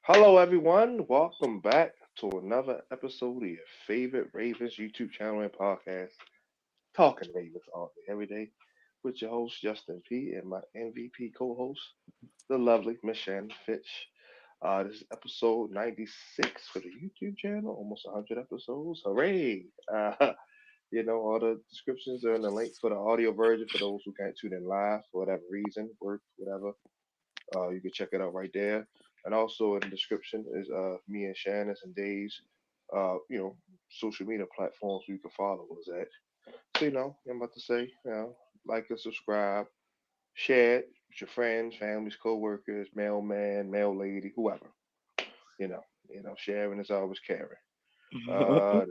Hello, everyone. Welcome back to another episode of your favorite Ravens YouTube channel and podcast, Talking Ravens all day, every day, with your host Justin P and my MVP co-host, the lovely Miss Shannon Finch. This is episode 96 for the YouTube channel, almost 100 episodes. Hooray! All the descriptions are in the link for the audio version for those who can't tune in live for whatever reason, work, whatever. You can check it out right there. And also in the description is me and Shannon's and Dave's social media platforms where you can follow us at. So I'm about to say, like and subscribe, share it with your friends, families, co-workers, mailman, mail lady, whoever. Sharing is always caring. Uh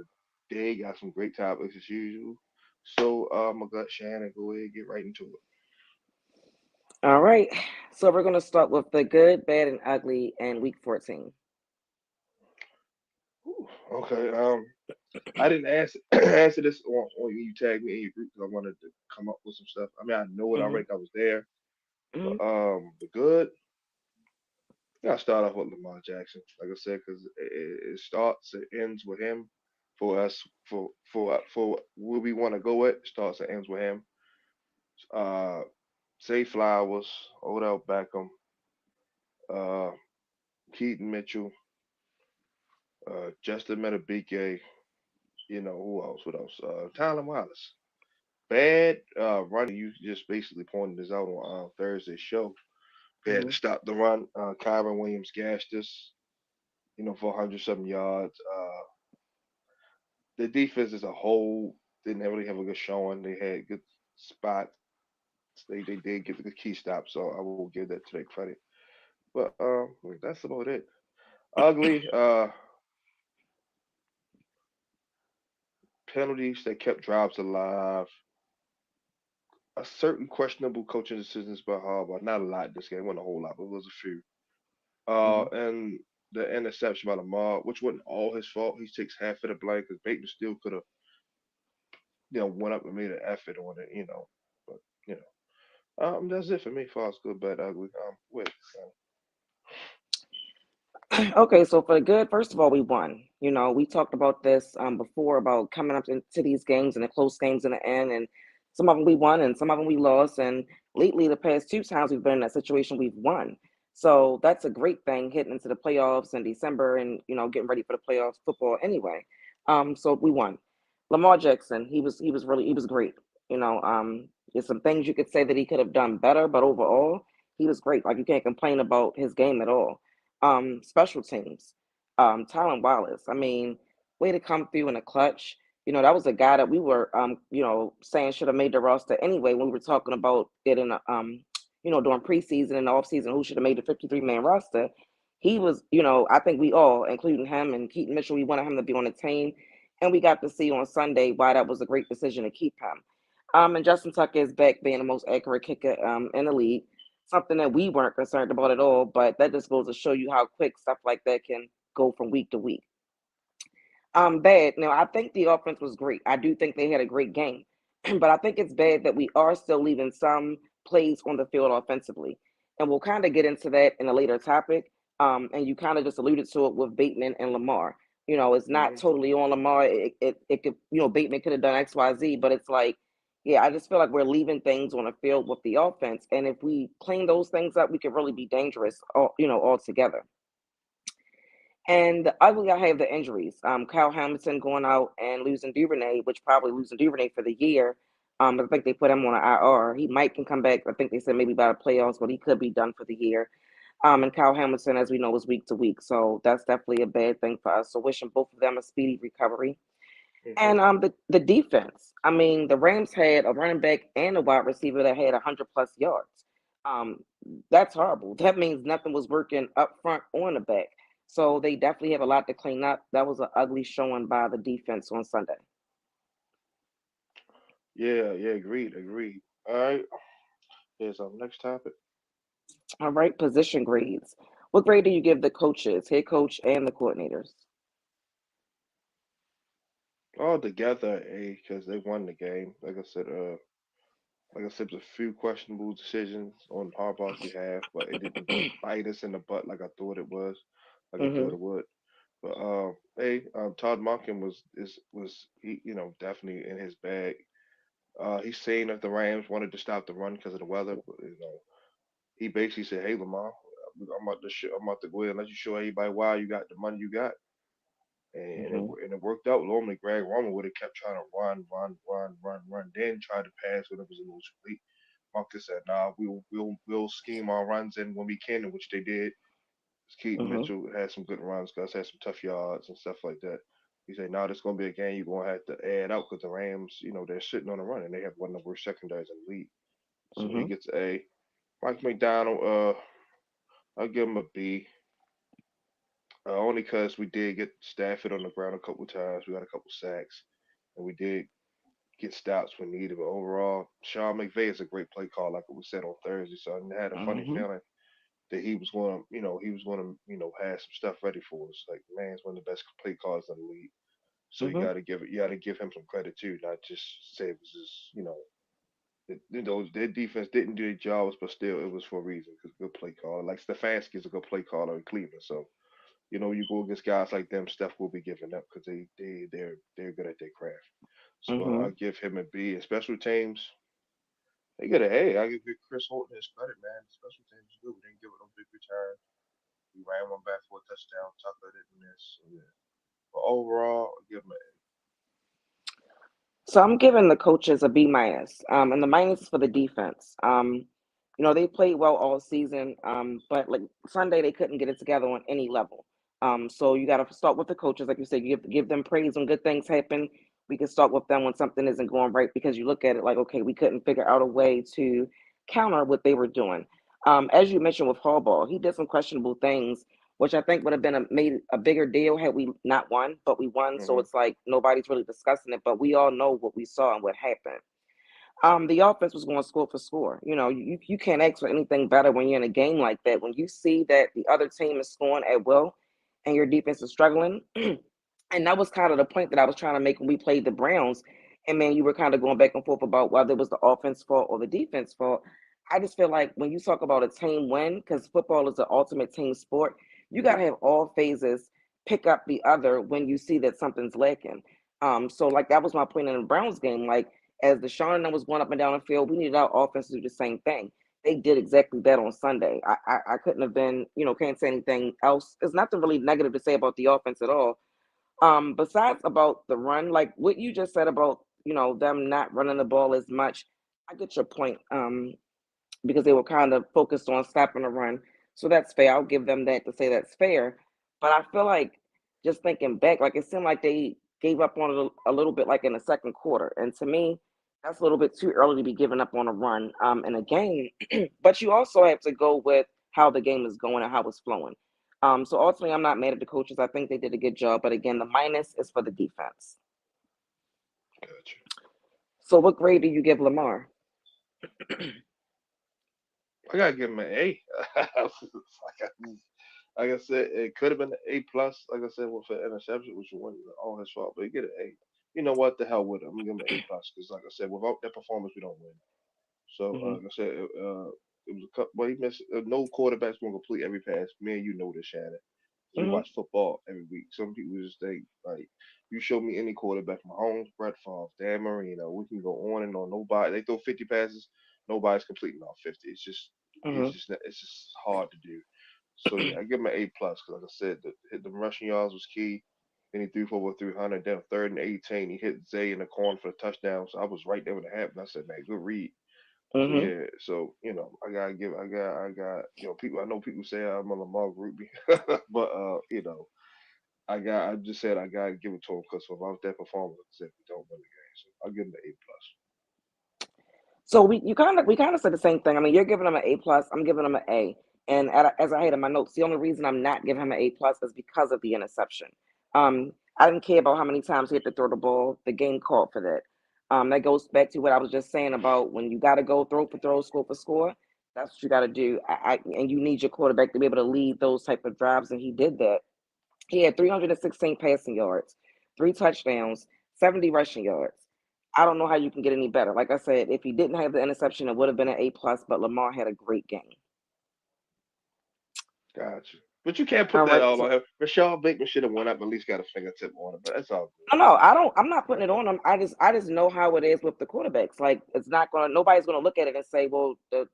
They got some great topics as usual. So I'm gonna let Shannon go ahead and get right into it. All right. So we're going to start with the good, bad, and ugly in week 14. Whew, okay. I didn't answer answer this on you tagged me in your group because I wanted to come up with some stuff. I mean, I know it hmm already. I was there, but hmm the good. I gotta start off with Lamar Jackson, like I said, because it starts, it ends with him. For us, for where we want to go with, starts and ends with him. Uh, Say Flowers, Odell Beckham, uh, Keaton Mitchell, Justin Metabike. Who else? What else? Tyler Wallace. Bad running. You just basically pointed this out on Thursday's show. They had to hmm stop the run. Kyron Williams gashed us, for 100 something yards. The defense as a whole didn't really have a good showing. They had good spots. They did get the good key stop, so I will give that to their credit. But that's about it. Ugly penalties that kept drives alive. A certain questionable coaching decisions by Harbaugh. Not a lot this game, wasn't a whole lot, but it was a few. hmm And the interception by Lamar, which wasn't all his fault. He takes half of the blame because Bateman still could have, went up and made an effort on it. But that's it for me. Far as good, bad, ugly. Wait, Okay, so for the good, first of all, we won. We talked about this before about coming up into these games and the close games in the end, and some of them we won and some of them we lost. And lately, the past two times we've been in that situation, we've won. So that's a great thing hitting into the playoffs in December and getting ready for the playoffs football anyway. So we won. Lamar Jackson, he was great. There's some things you could say that he could have done better, but overall, he was great. Like you can't complain about his game at all. Special teams. Tylan Wallace. I mean, way to come through in a clutch. That was a guy that we were saying should have made the roster anyway when we were talking about it in during preseason and offseason who should have made the 53-man roster. He was, I think we all, including him and Keaton Mitchell, we wanted him to be on the team. And we got to see on Sunday why that was a great decision to keep him. And Justin Tucker is back being the most accurate kicker in the league, something that we weren't concerned about at all. But that just goes to show you how quick stuff like that can go from week to week. Bad. Now, I think the offense was great. I do think they had a great game, but I think it's bad that we are still leaving some plays on the field offensively, and we'll kind of get into that in a later topic. And you kind of just alluded to it with Bateman and Lamar. It's not mm-hmm. totally on Lamar. It could, Bateman could have done X, Y, Z, but it's like, yeah, I just feel like we're leaving things on the field with the offense, and if we clean those things up, we could really be dangerous, altogether. And the ugly, I have the injuries. Kyle Hamilton going out and losing Duvernay, which probably losing Duvernay for the year. I think they put him on an IR. He might can come back. I think they said maybe by the playoffs, but he could be done for the year. And Kyle Hamilton, as we know, is week to week, so that's definitely a bad thing for us. So wishing both of them a speedy recovery. Mm-hmm. And the defense. I mean, the Rams had a running back and a wide receiver that had 100+ yards. Um, that's horrible. That means nothing was working up front or in the back. So they definitely have a lot to clean up. That was an ugly showing by the defense on Sunday. Yeah, yeah, agreed. All right, here's our next topic. All right, position grades. What grade do you give the coaches, head coach, and the coordinators? All together, A, because they won the game. Like I said, there's a few questionable decisions on Harbaugh's behalf, but it didn't bite us in the butt like I thought it was. Like I thought Mhm. it would. But hey, Todd Monken was he, definitely in his bag. He's saying that the Rams wanted to stop the run because of the weather, but he basically said, "Hey, Lamar, I'm about to go ahead and let you show everybody why you got the money you got." Mhm. And it worked out. Normally, Greg Roman would have kept trying to run, then tried to pass when it was a little too late. Marcus said, "Nah, we'll scheme our runs in when we can," which they did. Keaton Mhm. Mitchell had some good runs. Gus had some tough yards and stuff like that. He said, "Nah, this gonna be a game you're gonna have to add out because the Rams, they're sitting on the run and they have one of the worst secondaries in the league." So he Mhm. gets a. Mike McDonald, I'll give him a B. Only because we did get Stafford on the ground a couple times. We got a couple sacks, and we did get stops when needed. But overall, Sean McVay is a great play call, like we said on Thursday. So I had a funny Mhm. feeling that he was going to, have some stuff ready for us. Like, man's one of the best play calls in the league. So Mhm. you got to give him some credit too, not just say it was just, their defense didn't do their jobs, but still it was for a reason because good play caller. Like Stefanski is a good play caller in Cleveland, so you go against guys like them, Steph will be giving up because they're good at their craft. So I Mhm. give him a B. And special teams, they get an A. I give Chris Horton his credit, man. Special teams is good. We didn't give it no big return. We ran one back for a touchdown. Tucker didn't miss. So yeah. But overall, I give him an So I'm giving the coaches a B minus, and the minus is for the defense. They played well all season, but like Sunday they couldn't get it together on any level. So you got to start with the coaches, like you said, you give them praise when good things happen. We can start with them when something isn't going right because you look at it like, okay, we couldn't figure out a way to counter what they were doing. As you mentioned with Harbaugh, he did some questionable things which I think would have been made a bigger deal had we not won, but we won. A. So it's like nobody's really discussing it, but we all know what we saw and what happened. The offense was going score for score. You can't ask for anything better when you're in a game like that. When you see that the other team is scoring at will and your defense is struggling, and that was kind of the point that I was trying to make when we played the Browns. And man, you were kind of going back and forth about whether it was the offense fault or the defense fault. I just feel like when you talk about a team win, because football is the ultimate team sport, you got to have all phases pick up the other when you see that something's lacking. So like that was my point in the Browns game. Like as the Sean was going up and down the field, we needed our offense to do the same thing. They did exactly that on Sunday. I couldn't have been, can't say anything else. There's nothing really negative to say about the offense at all. Besides about the run, like what you just said about, them not running the ball as much, I get your point. Because they were kind of focused on stopping the run. So that's fair. I'll give them that to say that's fair. But I feel like just thinking back, like it seemed like they gave up on it a little bit like in the second quarter. And to me, that's a little bit too early to be giving up on a run in a game. But you also have to go with how the game is going and how it's flowing. So ultimately, I'm not mad at the coaches. I think they did a good job. But again, the minus is for the defense. Gotcha. So what grade do you give Lamar? I gotta give him an A. Like I said, it could have been an A plus. Like I said, with an interception, which was all his fault, but he get an A. You know what? The hell with it. I'm gonna give him an A plus because, like I said, without that performance, we don't win. So, Hmm. like I said, it was a couple. Well, he missed. No quarterback's gonna complete every pass. Me and you know this, Shannon. 'Cause we Hmm. watch football every week. Some people just think like, you show me any quarterback, Mahomes, Brett Favre, Dan Marino, we can go on and on. Nobody they throw 50 passes. Nobody's completing all 50. Hmm. It's just hard to do. So yeah, I give him an A plus because, like I said, the rushing yards was key. Then he threw for over 300. Then third and 18, he hit Zay in the corner for the touchdown. So I was right there when it happened. I said, man, good read. So Hmm. yeah, so people. I know people say I'm a Lamar groupie, but I just said I gotta give it to him because without that performance, like I said, we don't win the game. So I'll give him the A So we kind of said the same thing. I mean, you're giving him an A plus. I'm giving him an A. And as I had in my notes, the only reason I'm not giving him an A plus is because of the interception. I didn't care about how many times he had to throw the ball. The game called for that. That goes back to what I was just saying about when you got to go throw for throw, score for score. That's what you got to do. And you need your quarterback to be able to lead those type of drives, and he did that. He had 316 passing yards, three touchdowns, 70 rushing yards. I don't know how you can get any better. Like I said, if he didn't have the interception, it would have been an A plus. But Lamar had a great game. Gotcha. But you can't put All that right. all So on him. Rashad Bateman should have won up, at least got a fingertip on it, but that's all good. no, I don't. I'm not putting it on them. I just know how it is with the quarterbacks. Like it's not gonna. Nobody's gonna look at it and say, well, the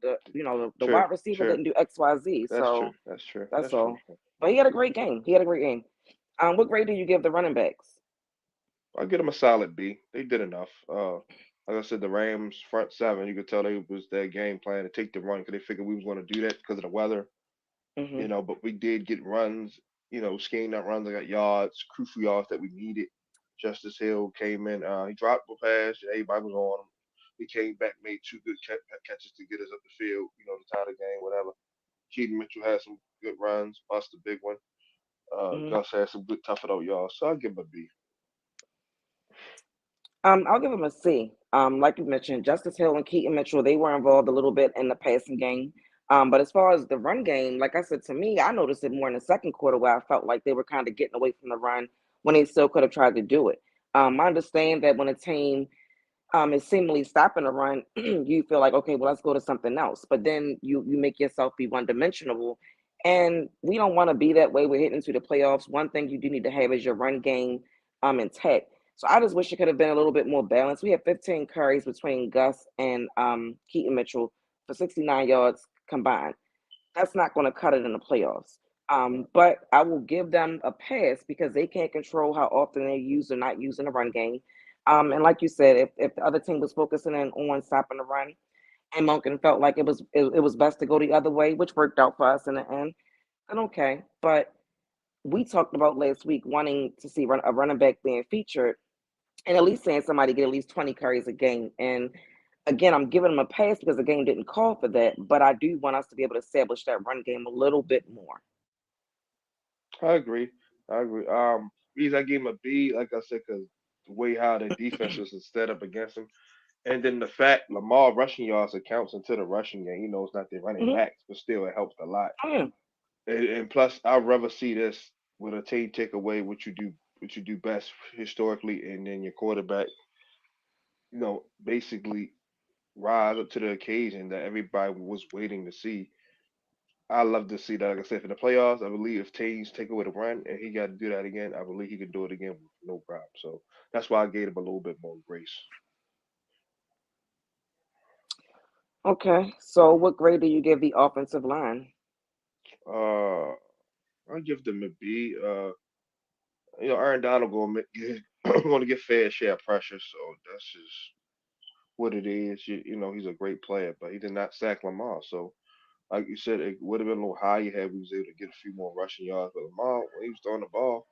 True, wide receiver true. didn't do X, Y, Z. That's true. So That's true. that's That's true. all. But he had a great game. He had a great game. What grade do you give the running backs? I'll give them a solid B. They did enough. Like I said, the Rams front seven, you could tell they was their game plan to take the run because they figured we was going to do that because of the weather, Hmm. But we did get runs, schemed out runs. I got yards, crucial yards that we needed. Justice Hill came in. He dropped a pass. Everybody was on him. He came back, made two good catches to get us up the field, to tie the game, whatever. Keaton Mitchell had some good runs, bust a big one. Hmm. Gus had some good tough it out yards. So I'll give him a B. I'll give him a C. Like you mentioned, Justice Hill and Keaton Mitchell, they were involved a little bit in the passing game. But as far as the run game, like I said, to me, I noticed it more in the second quarter where I felt like they were kind of getting away from the run when they still could have tried to do it. I understand that when a team is seemingly stopping the run, you feel like, okay, well, let's go to something else. But then you make yourself be one dimensional. And we don't want to be that way. We're hitting into the playoffs. One thing you do need to have is your run game intact. So I just wish it could have been a little bit more balanced. We had 15 carries between Gus and Keaton Mitchell for 69 yards combined. That's not going to cut it in the playoffs. But I will give them a pass because they can't control how often they use or not using the run game. And like you said, if the other team was focusing in on stopping the run, and Monken felt like it was best to go the other way, which worked out for us in the end, then okay. But we talked about last week wanting to see a running back being featured and at least saying somebody get at least 20 carries a game. And again, I'm giving them a pass because the game didn't call for that, but I do want us to be able to establish that run game a little bit more. I agree. I agree. Reason I gave him a B, like I said, because the way how the defense was set up against him, and then the fact Lamar rushing yards accounts into the rushing game. It's not their running Hmm. backs, but still it helped a lot. Oh, yeah. And plus, I'd rather see this with a team take away what you do best historically, and then your quarterback, basically rise up to the occasion that everybody was waiting to see. I love to see that. Like I said, for the playoffs, I believe if Taves take away the run and he got to do that again, I believe he could do it again with no problem. So that's why I gave him a little bit more grace. Okay. So what grade do you give the offensive line? Uh, I give them a B. Aaron Donald going to get fair share of pressure, so that's just what it is. He's a great player, but he did not sack Lamar. So, like you said, it would have been a little higher had we was able to get a few more rushing yards. But Lamar, when he was throwing the ball,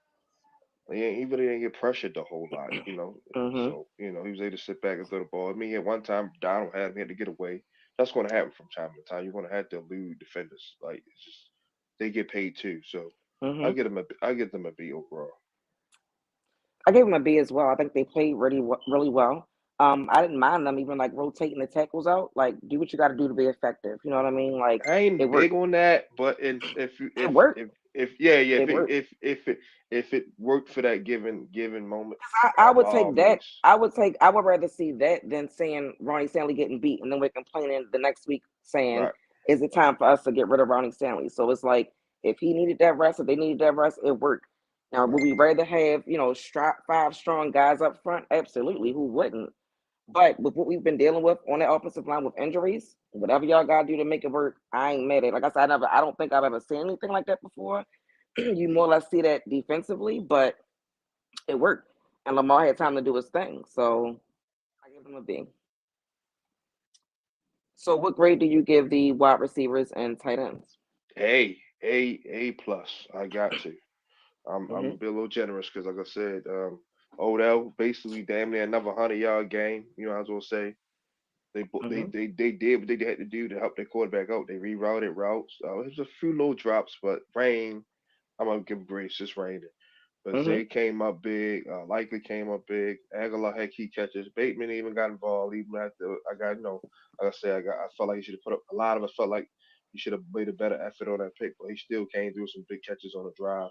he really didn't get pressured the whole lot. Mm-hmm. So, he was able to sit back and throw the ball. I mean, at one time, Donald had him, he had to get away. That's going to happen from time to time. You're going to have to elude defenders. Like, it's just, they get paid too. So, Mm-hmm. I give them a B overall. I gave them a B as well. I think they played really well. I didn't mind them even like rotating the tackles out. Like, do what you got to do to be effective. You know what I mean? Like, I it ain't big worked. on that, but It worked. if yeah yeah It worked. if it worked for that given moment, I by would all take that. means, I would rather see that than seeing Ronnie Stanley getting beat and then we're complaining the next week saying, right, is it time for us to get rid of Ronnie Stanley? So it's like if he needed that rest, if they needed that rest, it worked. Now, would right. we rather have, five strong guys up front? Absolutely. Who wouldn't? But with what we've been dealing with on that offensive line with injuries, whatever y'all gotta do to make it work, I ain't mad at it. Like I said, I don't think I've ever seen anything like that before. You more or less see that defensively, but it worked. And Lamar had time to do his thing. So I give him a B. So what grade do you give the wide receivers and tight ends? A plus. I got to. I'm Mm-hmm. gonna be a little generous because, like I said, Odell basically damn near another 100-yard game. I was gonna say Mm-hmm. they did what they had to do to help their quarterback out. They rerouted routes. There's a few little drops, but rain. I'm gonna give him grace. It's raining. But Mm-hmm. Zay came up big. Likely came up big. Aguilar had key catches. Bateman even got involved. Even after I got, like I said, I felt like he should have put up. A lot of us felt like he should have made a better effort on that pick, but he still came through some big catches on the drive.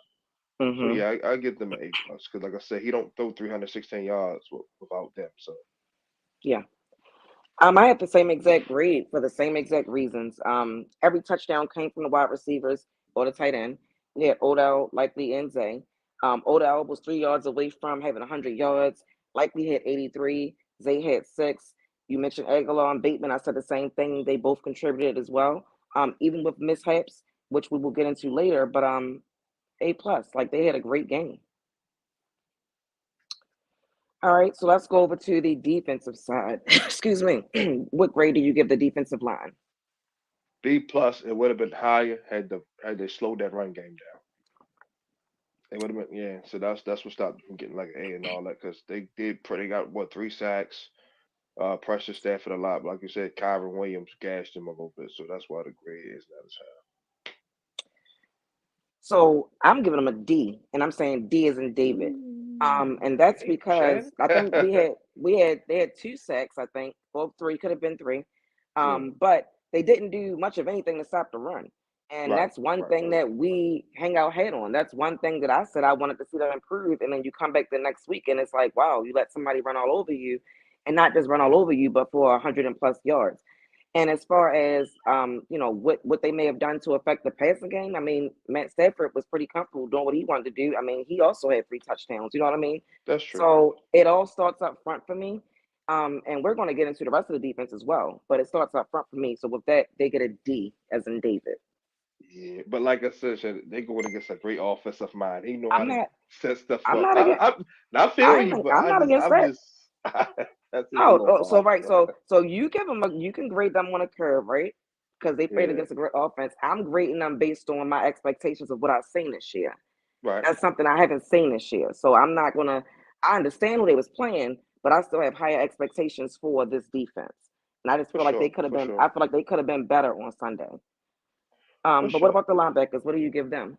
So Mm-hmm. yeah, I give them an A plus because, like I said, he don't throw 316 yards without them. So Yeah. I had the same exact grade for the same exact reasons. Every touchdown came from the wide receivers. or the tight end. We had Odell, Likely, and Zay. Odell was 3 yards away from having 100 yards. Likely had 83. Zay had six. You mentioned Aguilar and Bateman. I said the same thing. They both contributed as well, even with mishaps, which we will get into later. But A plus, like they had a great game. All right, so let's go over to the defensive side. Excuse me. What grade do you give the defensive line? B plus. It would have been higher had they slowed that run game down. They would have been, yeah. So that's what stopped them from getting like an A and all that because they got what 3 sacks. Pressure Stafford a lot, but like you said, Kyron Williams gashed him a little bit, so that's why the grade is not as So I'm giving them a D, and I'm saying D is in high. David. Ooh, And that's damn, because Shannon. I think we had they had 2 sacks, I think, or three, could have been three. Yeah, But they didn't do much of anything to stop the run. And right, that's one right. thing that we hang our head on. That's one thing that I said I wanted to see them improve. And then you come back the next week and it's like, wow, you let somebody run all over you, and not just run all over you, but for 100 and plus yards. And as far as what they may have done to affect the passing game, I mean, Matt Stafford was pretty comfortable doing what he wanted to do. I mean, he also had 3 touchdowns. You know what I mean? That's true. So it all starts up front for me. And we're going to get into the rest of the defense as well, but it starts up front for me. So with that, they get a D as in David. Yeah, but like I said, Shannon, they going against a great offensive mind. He know how I'm to not. set stuff I'm up. not against. I'm not feeling you, but I'm not against I'm that. just that's just a Oh, little oh, so biased. right, so you give them you can grade them on a curve, right? Because they played Yeah, against a great offense. I'm grading them based on my expectations of what I've seen this year. right, That's something I haven't seen this year. So I'm not gonna. I understand who they was playing, but I still have higher expectations for this defense. And I just feel like they could have for been. sure, I feel like they could have been better on Sunday. for But what sure. about the linebackers? What do you give them?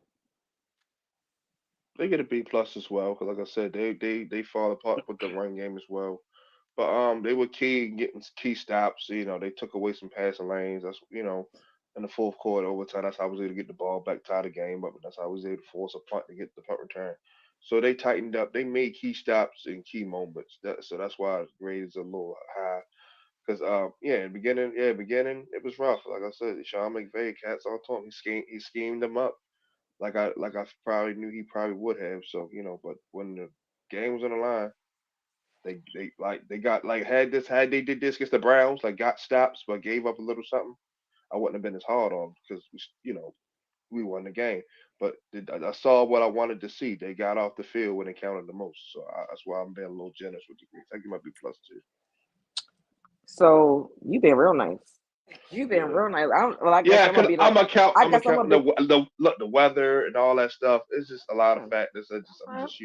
They get a B plus as well because, like I said, they fall apart with the run game as well. But they were key in getting key stops. You know, they took away some passing lanes. That's in the fourth quarter overtime. That's how I was able to get the ball back, tie the game up, and that's how I was able to force a punt to get the punt return. So they tightened up. They made key stops in key moments. So that's why the grade is a little high. Because in the beginning it was rough. Like I said, Sean McVay, cats all talk. He schemed them up like I probably knew he probably would have. So but when the game was on the line, they got like had they did this against the Browns, like got stops but gave up a little something, I wouldn't have been as hard on 'em because we won the game. But I saw what I wanted to see. They got off the field when it counted the most. So that's why I'm being a little generous with the grades. I give my B plus too. So you've been real nice. You've been Yeah. real nice. I don't, well, I guess Yeah, I'm gonna cause be the. I'm account. I I'm guess I'm account gonna be. the look the weather and all that stuff. It's just a lot of Yeah, factors. I'm fine, just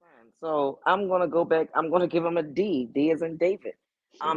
fine. So I'm gonna go back. I'm gonna give him a D. D is in David.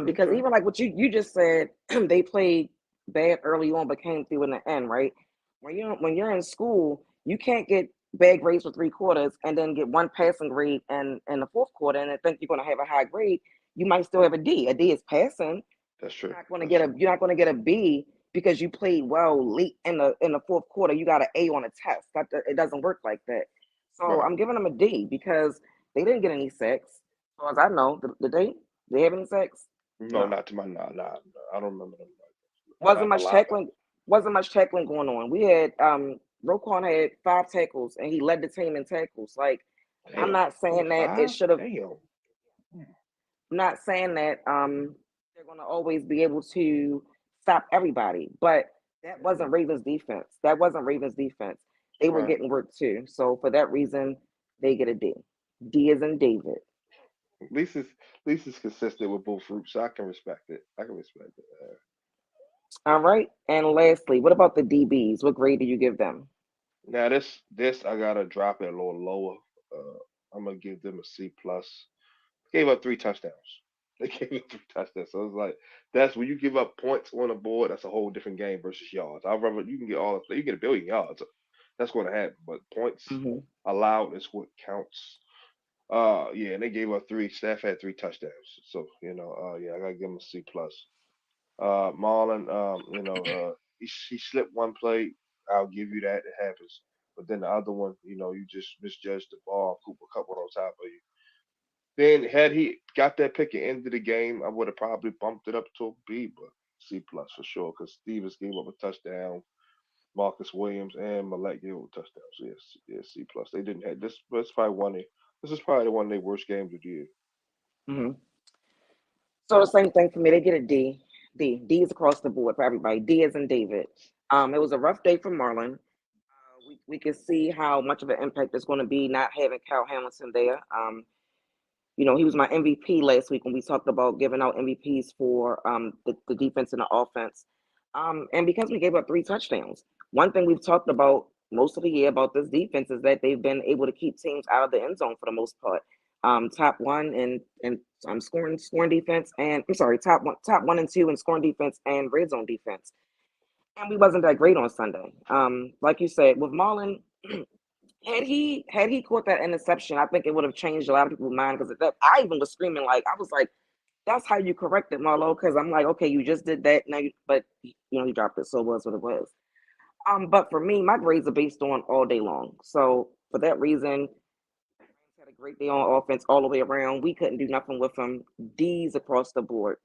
Because okay. even like what you just said, they played bad early on, but came through in the end, right? When you're in school, you can't get bad grades for 3 quarters and then get one passing grade in the fourth quarter, and then think you're gonna have a high grade. You might still have a D. A D is passing. That's true. Not going to That's get a true. you're not going to get a B because you played well late in the fourth quarter. You got an A on a test. It doesn't work like that. So Right. I'm giving them a D because they didn't get any sacks. As far as I know, did they have any sacks? No, No. not to my nah. I don't remember them. Wasn't Not a much lot. tackling. Wasn't much tackling going on. We had Roquan had 5 tackles and he led the team in tackles. Like I'm Damn. not Only saying that it five. should have. Damn. Hmm. I'm not saying that they're going to always be able to stop everybody, but that wasn't Ravens defense. That wasn't Ravens defense. They were Right. getting work too. So for that reason, they get a D. D is in David. At least it's consistent with both groups, so I can respect it. I can respect it. All right. And lastly, what about the DBs? What grade do you give them? Now this I gotta drop it a little lower. I'm gonna give them a C plus. Gave up 3 touchdowns. They gave up 3 touchdowns. So it's like that's when you give up points on the board. That's a whole different game versus yards. I'd rather you can get you get a billion yards. That's going to happen. But points Hmm. allowed is what counts. Yeah, and they gave up three. Staff had 3 touchdowns. So yeah, I gotta give them a C plus. Marlon, he slipped one play. I'll give you that. It happens. But then the other one, you just misjudged the ball. Cooper Cup went on top of you. Then had he got that pick at the end of the game, I would have probably bumped it up to a B, but C plus for sure. Because Stevens gave up a touchdown. Marcus Williams and Malek Gill touchdowns. So yes, yes, C plus. They didn't have this. But it's probably one. This is probably one of their worst games of the year. Hmm. So the same thing for me. They get a D. D is across the board for everybody. D is in David. It was a rough day for Marlon. We can see how much of an impact it's going to be not having Cal Hamilton there. He was my MVP last week when we talked about giving out MVPs for the defense and the offense. And because we gave up 3 touchdowns, one thing we've talked about most of the year about this defense is that they've been able to keep teams out of the end zone for the most part. Top one in scoring defense, and I'm sorry, top 1 and 2 in scoring defense and red zone defense. And we wasn't that great on Sunday. Like you said, with Marlon, had he caught that interception, I think it would have changed a lot of people's mind because I even was screaming like I was like, "That's how you correct it, Marlo." Because I'm like, okay, you just did that now, but he dropped it, so it was what it was. But for me, my grades are based on all day long. So for that reason, Rams had a great day on offense all the way around. We couldn't do nothing with them. D's across the board.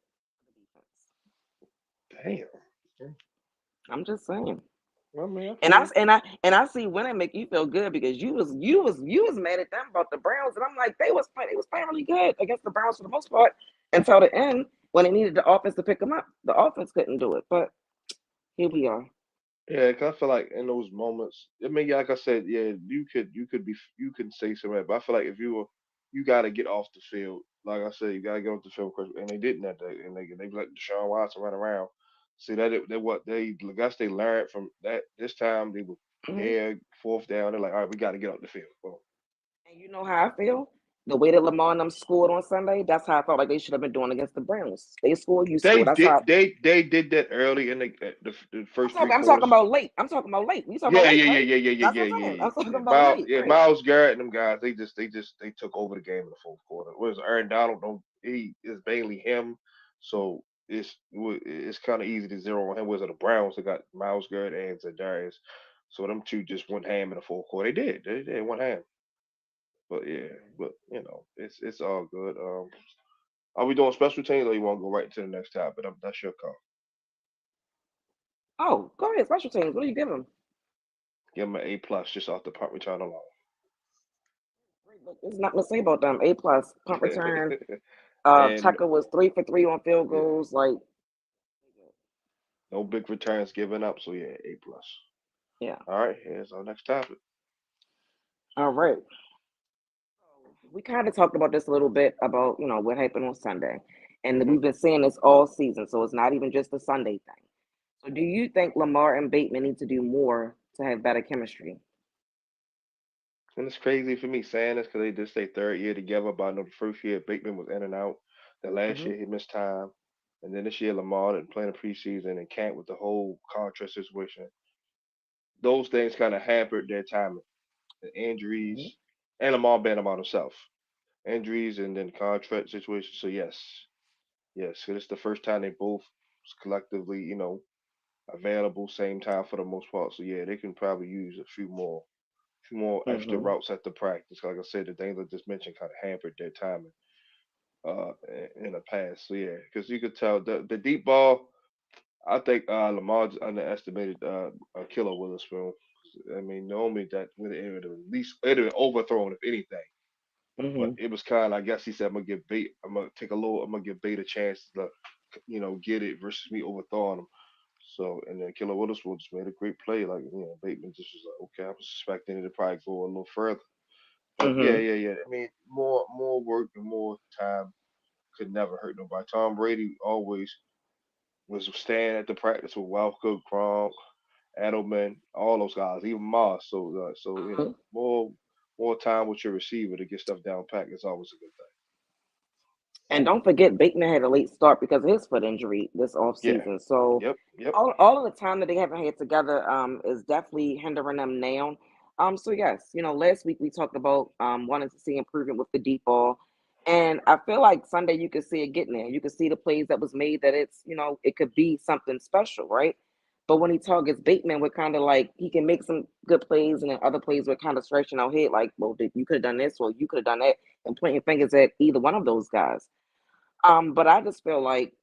Damn. I'm just saying. I mean, I And I feel and I and I see when it make you feel good because you was mad at them about the Browns, and I'm like they was playing really good against the Browns for the most part until the end when they needed the offense to pick them up. The offense couldn't do it, but here we are. yeah, 'cause I feel like in those moments, I mean, yeah, like I said, yeah, you could say something, but I feel like if you got to get off the field. Like I said, you got to get off the field, and they didn't that day, and they let Deshaun Watson run around. See that what they I guess they learned from that. This time they were Mhm. there, fourth down. They're like, all right, we got to get off the field. Well, And you know how I feel. The way that Lamar and them scored on Sunday, that's how I felt like they should have been doing against the Browns. They scored, you they scored. That's did how they did that early in the I'm first three talking. I'm talking quarters. about late. I'm talking about late. We talking about Yeah, late, yeah, yeah, right? yeah, yeah, yeah, That's yeah, what I'm yeah, saying. yeah. I'm talking Yeah. about late, right? Miles Garrett and them guys, they took over the game in the fourth quarter. Whereas Aaron Donald, don't he is mainly him, so it's kind of easy to zero on him. Whereas the Browns, they got Miles Garrett and Zedarius, so them two just went ham in the fourth quarter. They went ham, but yeah, but it's all good. Are we doing special teams or you want to go right to the next topic? That's your call. Oh, go ahead. Special teams. What do you give them? Give him an A plus just off the punt return alone. There's nothing to say about them. A plus punt return. And Tucker was 3 for 3 on field yeah, goals. Like, no big returns given up. So yeah, A plus. yeah. All right, here's our next topic. All right. We kind of talked about this a little bit about what happened on Sunday, and Hmm. we've been saying this all season, so it's not even just a Sunday thing. So, do you think Lamar and Bateman need to do more to have better chemistry? And it's crazy for me saying this because they just say third year together. But I know the first year Bateman was in and out. The last Hmm. year he missed time, and then this year Lamar didn't play in the preseason and can't with the whole contract situation. Those things kind of hampered their timing. The Hmm. injuries and Lamar banned him out himself. Injuries and then contract situation. So yes. So this is the first time they both collectively, available same time for the most part. So yeah, they can probably use a few more extra Hmm. routes at the practice. Like I said, the things I just mentioned kind of hampered their timing in the past. So yeah, because you could tell the deep ball. I think Lamar just underestimated Killer Witherspoon. I mean, normally that would have at least it'd have overthrown if anything. But Hmm. it was kind of, I guess he said, I'm gonna give bait. I'm gonna give bait a chance to, get it versus me overthrowing him. So, and then Killer Witherspoon just made a great play. Like, Bateman just was like, okay, I was expecting it to probably go a little further. But yeah, Hmm. yeah, yeah. I mean, more work and more time could never hurt nobody. Tom Brady always was staying at the practice with Welker, Gronk, Edelman, all those guys, even Moss. So more time with your receiver to get stuff down pat is always a good And don't forget, Bateman had a late start because of his foot injury this thing. Yeah. offseason. So Yep. Yep. all of the time that they haven't had together is definitely hindering them now. So yes, last week we talked about wanting to see improvement with the deep ball. And I feel like Sunday you could see it getting there. You could see the plays that was made that it could be something special, right? But when he targets Bateman, we're kind of like he can make some good plays, and then other plays we're kind of stretching our head, like, well, you could have done this or you could have done that, and pointing fingers at either one of those guys. But I just feel like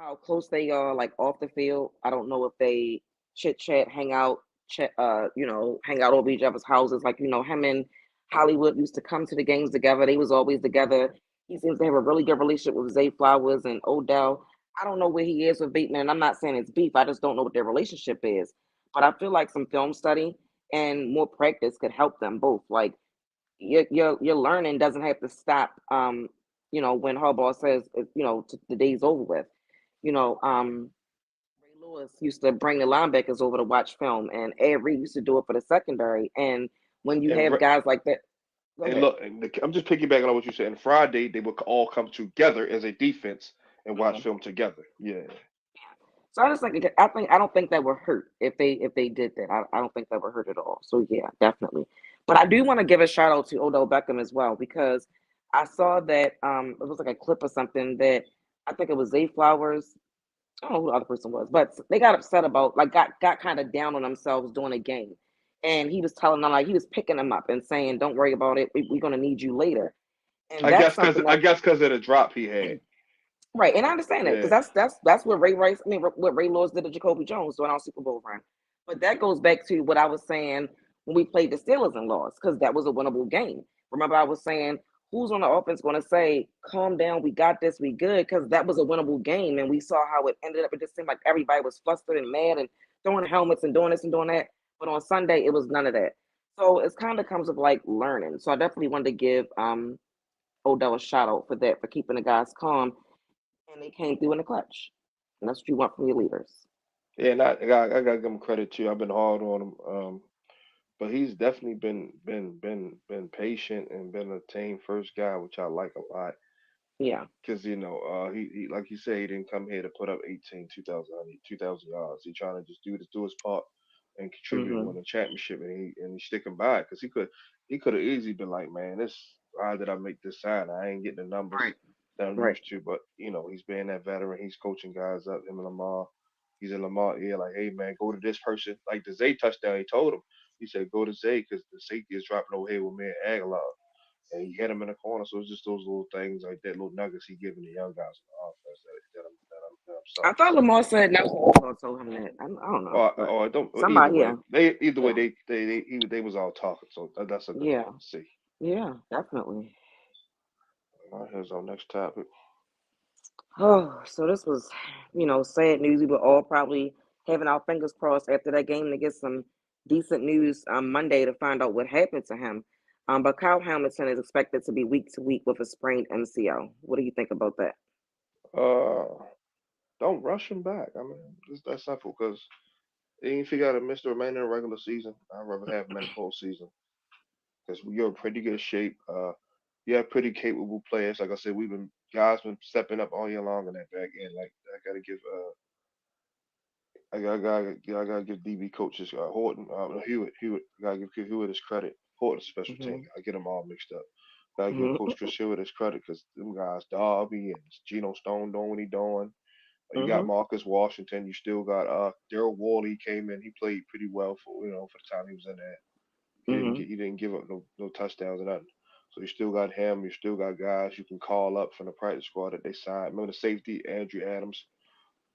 how close they are, like off the field. I don't know if they chit chat, hang out, hang out over each other's houses. Like him and Hollywood used to come to the games together. They was always together. He seems to have a really good relationship with Zay Flowers and Odell. I don't know where he is with Bateman, and I'm not saying it's beef. I just don't know what their relationship is. But I feel like some film study and more practice could help them both. Like your learning doesn't have to stop. When Harbaugh says the day's over with. You know, Ray Lewis used to bring the linebackers over to watch film, and Ed Reed used to do it for the secondary. And when you And have guys like that, go and ahead. look, I'm just piggybacking on what you said. And Friday, they would all come together as a defense and watch Mhm. film together. Yeah, So I just like I don't think that would hurt if they did that. I don't think that would hurt at all. So yeah, definitely. But I do want to give a shout out to Odell Beckham as well because I saw that it was like a clip or something that I think it was Zay Flowers. I don't know who the other person was, but they got upset about like got kind of down on themselves during a game. And he was telling them like he was picking them up and saying, "Don't worry about it. We're gonna need you later." And that's something I that guess because of the drop he had. right, and I understand that because Yeah, that's what Ray Rice. I mean, what Ray Lewis did to Jacoby Jones during our Super Bowl run. But that goes back to what I was saying when we played the Steelers and lost because that was a winnable game. Remember, I was saying who's on the offense going to say, "Calm down, we got this, we good," because that was a winnable game, and we saw how it ended up. It just seemed like everybody was flustered and mad and throwing helmets and doing this and doing that. But on Sunday, it was none of that. So it kind of comes with like learning. So I definitely wanted to give Odell a shout out for that for keeping the guys calm and they came through in the clutch. And that's what you want from your leaders. yeah. And I got to give him credit too. I've been hard on him, but he's definitely been patient and been a team first guy, which I like a lot. Yeah. Because he like you say, he didn't come here to put up 2,000 yards. He trying to just do his part and contribute and Mm-hmm. win a championship, and he's sticking by it because he could have easily been like, man, this why did I make this sign? I ain't getting the numbers Right. that I'm Right. used to. But he's being that veteran. He's coaching guys up. Him and Lamar. He's in Lamar ear like, hey man, go to this person. Like the Zay touchdown, he told him. He said, go to Zay because the safety is dropping over here with me and Aguilar and he hit him in the corner. So it's just those little things like that, little nuggets he giving the young guys on the offense that I'm I starting to thought see. Lamar said no. Lamar told him that. I don't know, but Or don't. Either somebody, way, yeah, either way yeah, they was all talking. So that's a good yeah, thing to see. yeah, definitely. All right, here's our next topic. Oh, so this was, sad news. We were all probably having our fingers crossed after that game to get some decent news on Monday to find out what happened to him. But Kyle Hamilton is expected to be week to week with a sprained MCL. What do you think about that? Uh, don't rush him back. I mean, it's that simple. Because if you got to miss the remainder of the regular season, I'd rather have him in the postseason. Because you're in pretty good shape. You have pretty capable players. Like I said, we've been guys been stepping up all year long in that back end. Like I gotta give I gotta give DB coaches Horton, Hewitt. I gotta give Hewitt his credit. Horton's special team. Hmm. I get them all mixed up. Gotta give Coach Hmm. Chris Hewitt his credit because them guys, Darby and Geno Stone doing what he doing. You got Hmm. Marcus Washington. You still got Daryl Worley came in. He played pretty well for the time he was in there. Hmm. He didn't give up no touchdowns or nothing. So you still got him. You still got guys you can call up from the practice squad that they signed. Remember the safety Andrew Adams.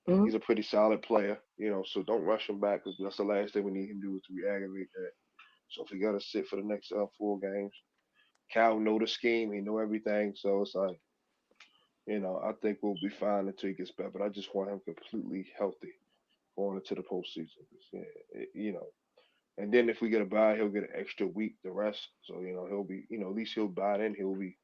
Hmm. He's a pretty solid player. So don't rush him back because that's the last thing we need him to do is to re-aggravate that. So if he got to sit for the next 4 games, Cal know the scheme, he know everything. So it's like, I think we'll be fine until he gets back. But I just want him completely healthy going into the postseason. 'Cause, yeah, and then if we get a bye, he'll get an extra week to rest. So he'll be, at least he'll buy in. He'll be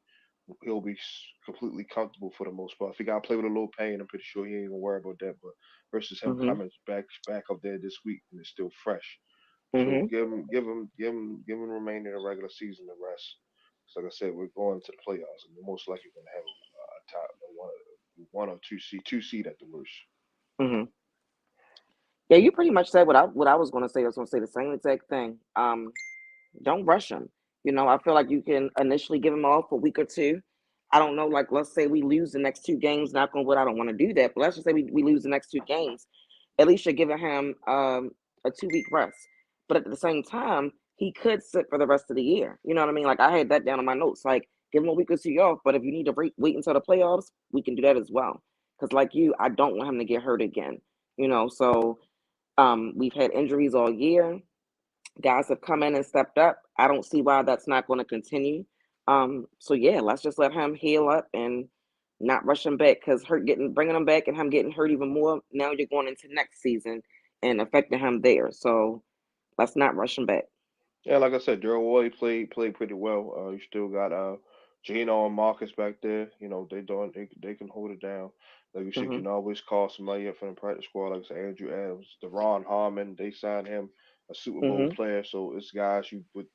completely comfortable for the most part. If he got to play with a little pain, I'm pretty sure he ain't gonna worry about that. But versus him Hmm. coming back up there this week and it's still fresh, so Hmm. give him the remainder of the regular season to rest. 'Cause like I said, we're going to the playoffs, and we're most likely going to have a top one or two seed at the worst. Hmm. Yeah, you pretty much said what I was going to say. I was going to say the same exact thing. Don't rush him. I feel like you can initially give him off a week or two. I don't know, like let's say we lose the next two games. Knock on wood, I don't want to do that, but let's just say we lose the next two games. At least you're giving him a 2 week rest. But at the same time, he could sit for the rest of the year. You know what I mean? Like I had that down on my notes. Like give him a week or two off, but if you need to wait until the playoffs, we can do that as well. because like you, I don't want him to get hurt again. So we've had injuries all year. Guys have come in and stepped up. I don't see why that's not going to continue. So yeah, let's just let him heal up and not rush him back because hurt getting bringing him back and him getting hurt even more. Now you're going into next season and affecting him there. So let's not rush him back. Yeah, like I said, Daryl Wall played pretty well. You still got Gino and Marcus back there. You know they can hold it down. Like you said, you Hmm. can always call somebody up from the practice squad. Like I said, Andrew Adams, Deron Harmon, they signed him a Super Bowl Hmm. player. So it's guys you would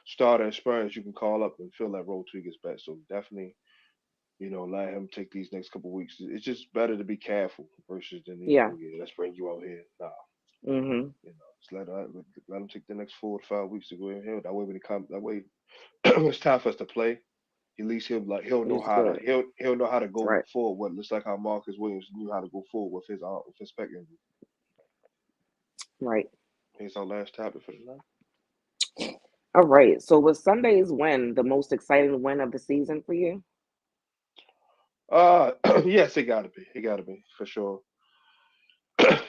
start experience you can call up and fill that role till he gets back. So definitely, let him take these next couple weeks. It's just better to be careful versus than Yeah. yeah, let's bring you out here. Nah, Hmm. just let him take the next 4 to 5 weeks to go in here. That way when he come, that way when it's time for us to play, at least he'll know He's how to good. he'll know how to go Right. forward. It's like how Marcus Williams knew how to go forward with his pec injury. Right. He's our last topic for the night. All right. So was Sunday's win the most exciting win of the season for you? Yes, it gotta be. It gotta be for sure.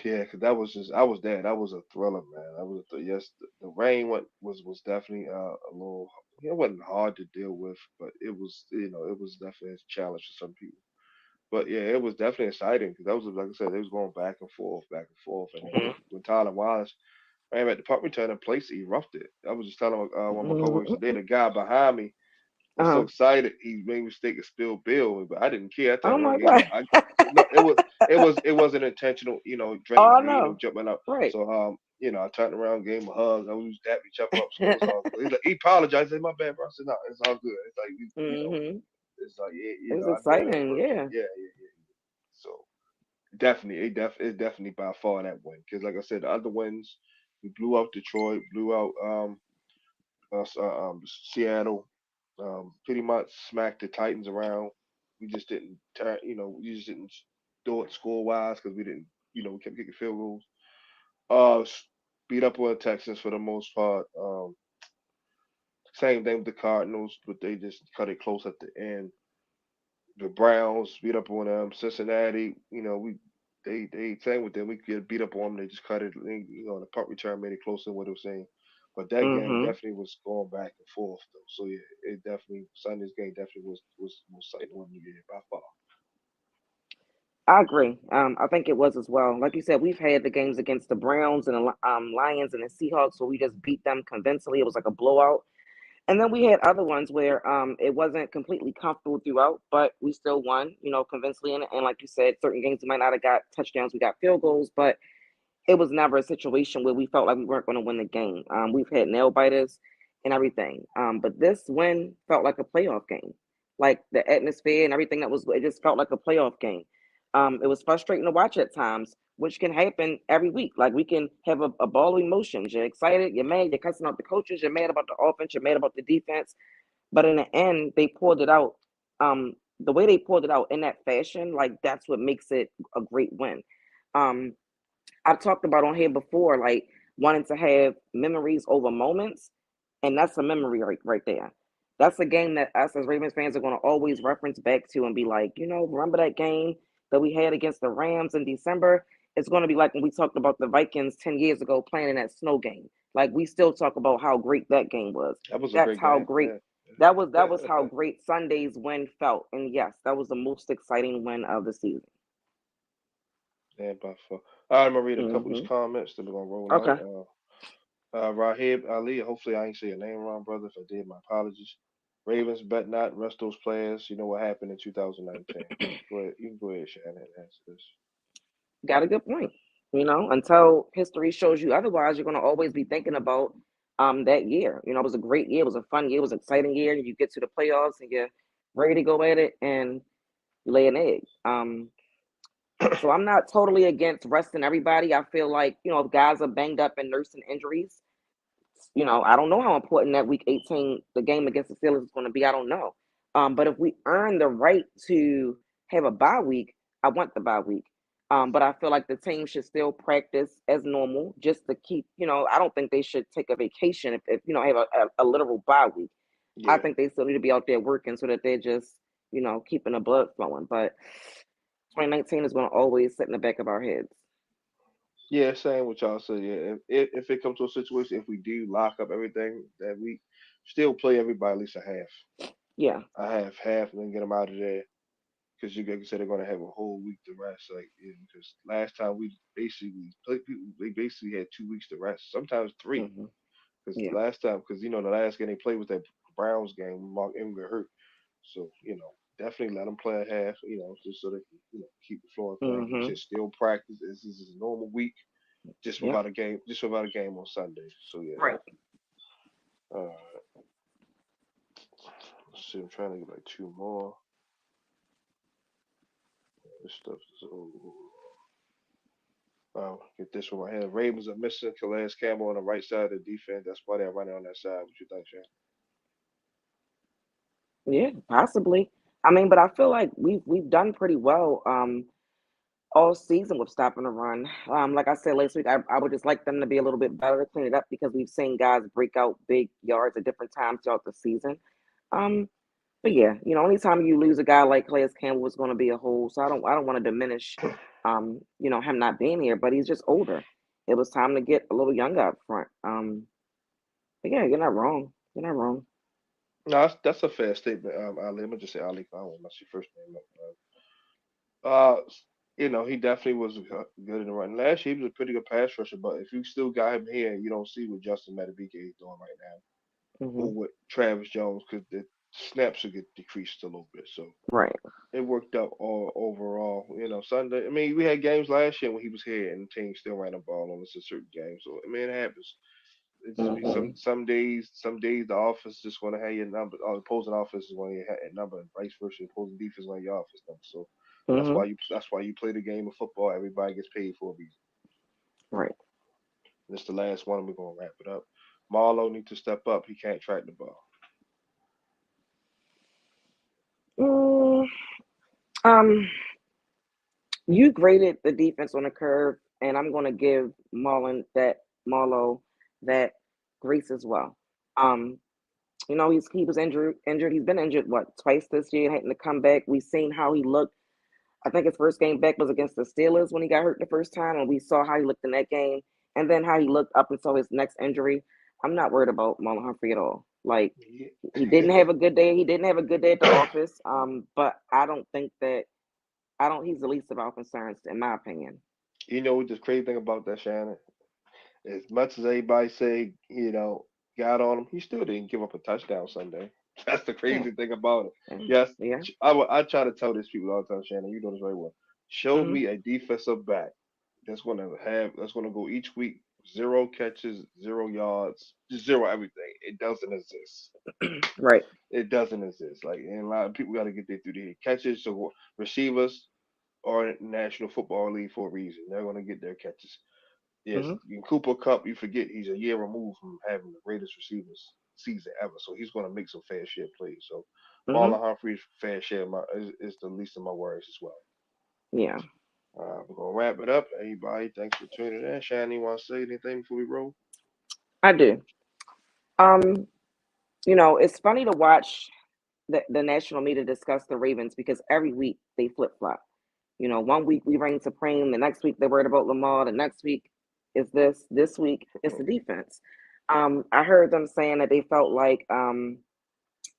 Yeah, because that was just I was there. That was a thriller, man. That was yes. The rain was definitely a little. It wasn't hard to deal with, but it was definitely a challenge for some people. But yeah, it was definitely exciting because that was like I said, they was going back and forth, and then Hmm. when Tyler Wallace ran at the punt return and place, he roughed it. I was just telling one of my coworkers today, Hmm. the guy behind me was so Uh-huh. excited he made a mistake and spilled Bill, but I didn't care. I turned Oh around my and gave him. God. No, it wasn't intentional. Oh He no. jumping up. Right. So I turned around, gave him a hug. I was happy, each other up. So it was all good. He apologized. He said, "My bad, bro." I said, "No, it's all good." It's like Hmm. it's like yeah, It was I know that exciting. person. Yeah. Yeah. So definitely, it's definitely by far that win. Because like I said, the other wins, we blew out Detroit, blew out Seattle, pretty much smacked the Titans around. We just didn't turn, we just didn't do it score wise because we didn't, we kept kicking field goals. Beat up on the Texans for the most part. Same thing with the Cardinals, but they just cut it close at the end. The Browns beat up on them. Cincinnati, we they same with them. We get beat up on them. They just cut it. The punt return made it closer than what it was saying. But that game Hmm. definitely was going back and forth though. So yeah, it definitely Sunday's game definitely was most exciting one you get by far. I agree. I think it was as well. Like you said, we've had the games against the Browns and the Lions and the Seahawks where we just beat them convincingly. It was like a blowout. And then we had other ones where it wasn't completely comfortable throughout, but we still won, convincingly. And like you said, certain games we might not have got touchdowns, we got field goals, but it was never a situation where we felt like we weren't going to win the game. We've had nail biters and everything, but this win felt like a playoff game. Like the atmosphere and everything it just felt like a playoff game. It was frustrating to watch at times, which can happen every week. Like we can have a ball of emotions. You're excited, you're mad, you're cussing out the coaches, you're mad about the offense, you're mad about the defense. But in the end, they pulled it out. The way they pulled it out in that fashion, like that's what makes it a great win. Um, I've talked about on here before, like wanting to have memories over moments, and that's a memory right there. That's a game that us as Ravens fans are going to always reference back to and be like, remember that game that we had against the Rams in December? It's going to be like when we talked about the Vikings 10 years ago playing in that snow game. Like we still talk about how great that game was. That was a That's great how game. great Yeah. that was how great Sunday's win felt. And yes, that was the most exciting win of the season. Yeah, by far. All right, I'm gonna read a couple of these Hmm. comments. Then we're gonna roll out. Okay. Rahib Ali. Hopefully, I ain't say your name wrong, brother. If I did, my apologies. Ravens bet not rest those players. You know what happened in 2019. Go ahead. You can go ahead, Shannon, and answer this. Got a good point. Until history shows you otherwise, you're going to always be thinking about that year. It was a great year. It was a fun year. It was an exciting year. You get to the playoffs and you're ready to go at it and lay an egg. So I'm not totally against resting everybody. I feel like, if guys are banged up and nursing injuries, I don't know how important that week 18, the game against the Steelers is going to be. I don't know. But if we earn the right to have a bye week, I want the bye week. But I feel like the team should still practice as normal just to keep, I don't think they should take a vacation if have a literal bye week. I Yeah, think they still need to be out there working so that they're just, keeping the blood flowing. But 2019 is going to always sit in the back of our heads. Yeah, same with y'all. So yeah, if it comes to a situation, if we do lock up everything, that we still play everybody at least a half. Yeah. Half, and then get them out of there. Because you like you said they're gonna have a whole week to rest. Like because last time we basically played people, they basically had 2 weeks to rest, sometimes three. Hmm. Because Yeah. last time, because the last game they played was that Browns game. Mark Ingram got hurt, so definitely let them play a half. Just so they can keep the floor and thing. You Hmm. said still practice. This is a normal week, just Yep. without a game, on Sunday. So yeah. Right. Uh, let's see. I'm trying to get like two more. This stuff is over. Get this one right here. Ravens are missing Calais Campbell on the right side of the defense. That's why they're running on that side. What you think, Shane? Yeah, possibly. I mean, but I feel like we've done pretty well all season with stopping the run. Like I said last week, I would just like them to be a little bit better to clean it up because we've seen guys break out big yards at different times throughout the season. Um, but yeah, anytime you lose a guy like Calais Campbell, it's going to be a hole. So I don't want to diminish, him not being here, but he's just older. It was time to get a little younger up front. But yeah, you're not wrong. You're not wrong. No, that's a fair statement. Ali, I'm gonna just say Ali. I don't want to mess your first name up. Uh, he definitely was good in the run. Last year, he was a pretty good pass rusher, but if you still got him here, you don't see what Justin Matabike is doing right now, Hmm. or what Travis Jones, because the snaps will get decreased a little bit. So Right. it worked out all overall. Sunday. I mean, we had games last year when he was here, and the team still ran the ball on us in certain games. So I mean, it happens. It just be Hmm. some days the offense just want to have your number, or the opposing offense is want to have your number, and vice versa. The opposing defense want your offense number. So Hmm. that's why you play the game of football. Everybody gets paid for a reason. Right. And this the last one. We're gonna wrap it up. Marlowe needs to step up. He can't track the ball. Mm, um, you graded the defense on the curve, and I'm going to give Marlowe that grace as well. Um, he was injured. He's been injured what twice this year, having to come back. We've seen how he looked. I think his first game back was against the Steelers when he got hurt the first time, and we saw how he looked in that game, and then how he looked up until his next injury. I'm not worried about Marlon Humphrey at all. Like he didn't Yeah. have a good day. He didn't have a good day at the office. But I don't think that I don't. He's the least of our concerns, in my opinion. You know what the crazy thing about that, Shannon? As much as everybody say, got on him, he still didn't give up a touchdown Sunday. That's the Yeah, crazy thing about it. yeah, Yes, yeah. I try to tell these people all the time, Shannon. You know this very well. Show Hmm. me a defensive back that's gonna go each week 0 catches, 0 yards, just zero everything. It doesn't exist. Right. It doesn't exist. Like, and a lot of people got to get there through the catches. So receivers are in the National Football League for a reason. They're gonna get their catches. Yes, Hmm. in Cooper Cup, you forget he's a year removed from having the greatest receivers season ever, so he's going to make some fair share plays. So Hmm. Marlon Humphrey's fair share is the least of my worries as well. Yeah, We're gonna wrap it up. Everybody, thanks for tuning in. Shannon, you want to say anything before we roll? I do. Um, it's funny to watch the national media discuss the Ravens because every week they flip flop. One week we reign supreme, the next week they're worried about Lamar, the next week is this week it's the defense. I heard them saying that they felt like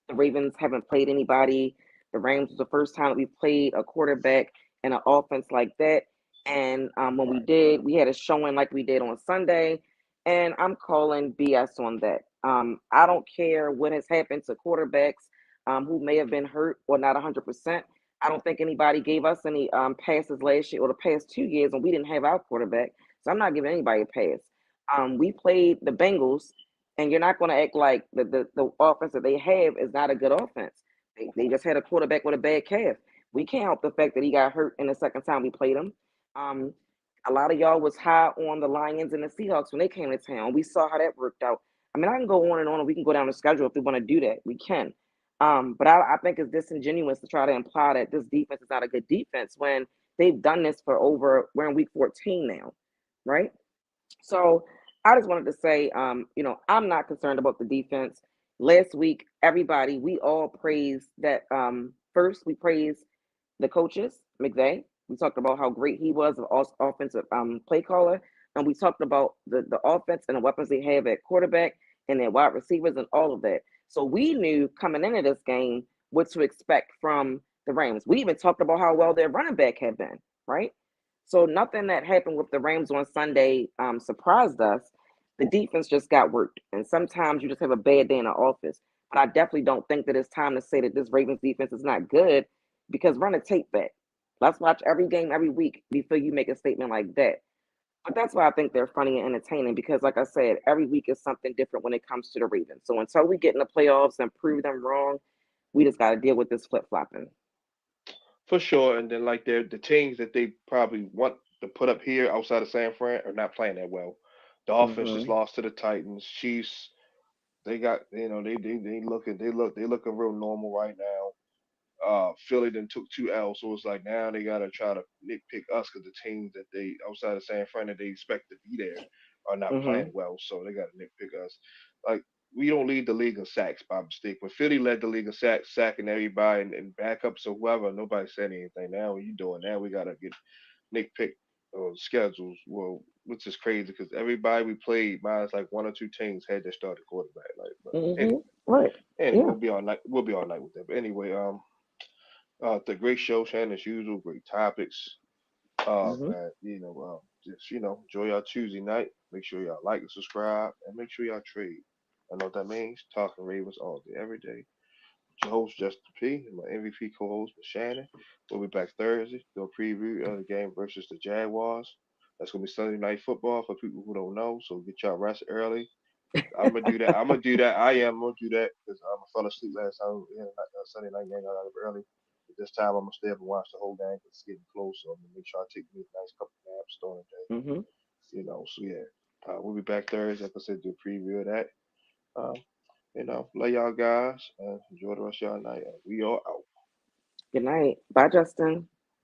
the Ravens haven't played anybody. The Rams was the first time that we played a quarterback and an offense like that. And when we did, we had a showing like we did on Sunday. And I'm calling BS on that. I don't care what has happened to quarterbacks who may have been hurt or not 100%. I don't think anybody gave us any passes last year or the past 2 years when we didn't have our quarterback. So I'm not giving anybody a pass. We played the Bengals and you're not going to act like the offense that they have is not a good offense. They just had a quarterback with a bad calf. We can't help the fact that he got hurt in the second time we played him. Um, a lot of y'all was high on the Lions and the Seahawks when they came to town. We saw how that worked out. I mean, I can go on and on, and we can go down the schedule if we want to do that. We can. But I think it's disingenuous to try to imply that this defense is not a good defense when they've done this for over, we're in week 14 now, right? So I just wanted to say, I'm not concerned about the defense. Last week, everybody, we all praised that. First, we praised the coaches, McVay. We talked about how great he was, an offensive play caller, and we talked about the offense and the weapons they have at quarterback and their wide receivers and all of that. So we knew coming into this game what to expect from the Rams. We even talked about how well their running back had been, right? So nothing that happened with the Rams on Sunday surprised us. The defense just got worked, and sometimes you just have a bad day in the office. But I definitely don't think that it's time to say that this Ravens defense is not good because run a tape back. Let's watch every game every week before you make a statement like that. But that's why I think they're funny and entertaining because, like I said, every week is something different when it comes to the Ravens. So until we get in the playoffs and prove them wrong, we just got to deal with this flip flopping. For sure. And then like the teams that they probably want to put up here outside of San Fran are not playing that well. Dolphins just Hmm. lost to the Titans. Chiefs, they got they looking real normal right now. Philly then took two L's, so it's like now they gotta try to nitpick us because the teams that they outside of San Fran that they expect to be there are not Hmm. playing well, so they gotta nitpick us. Like we don't lead the league in sacks by mistake. When Philly led the league in sacks, sacking everybody and backups or whoever, nobody said anything. Now when you doing that, we gotta get nitpick schedules. Well, which is crazy because everybody we played, minus like one or two teams, had their starting quarterback. Like, but Hmm. anyway, Right. anyway, Yeah. we'll be all night. We'll be all night with that. But anyway, the great show, Shannon, as usual. Great topics. Hmm. Man, just enjoy y'all Tuesday night. Make sure y'all like and subscribe, and make sure y'all trade. I know what that means. Talking Ravens all day, every day. Your host Justin P. And my MVP co-host was Shannon. We'll be back Thursday. Do a preview of the game versus the Jaguars. That's gonna be Sunday night football for people who don't know. So get y'all rest early. I'm gonna do that. I'm gonna do that. I am gonna do that because I fell asleep last time. Sunday night game. I got up early. But this time I'm gonna stay up and watch the whole game because it's getting close. So I'm gonna make sure I take me a nice couple naps during the day. Hmm. So yeah, we'll be back Thursday. Like I said, do a preview of that. Um, love y'all guys and enjoy the rest of y'all night. And we are out. Good night. Bye, Justin.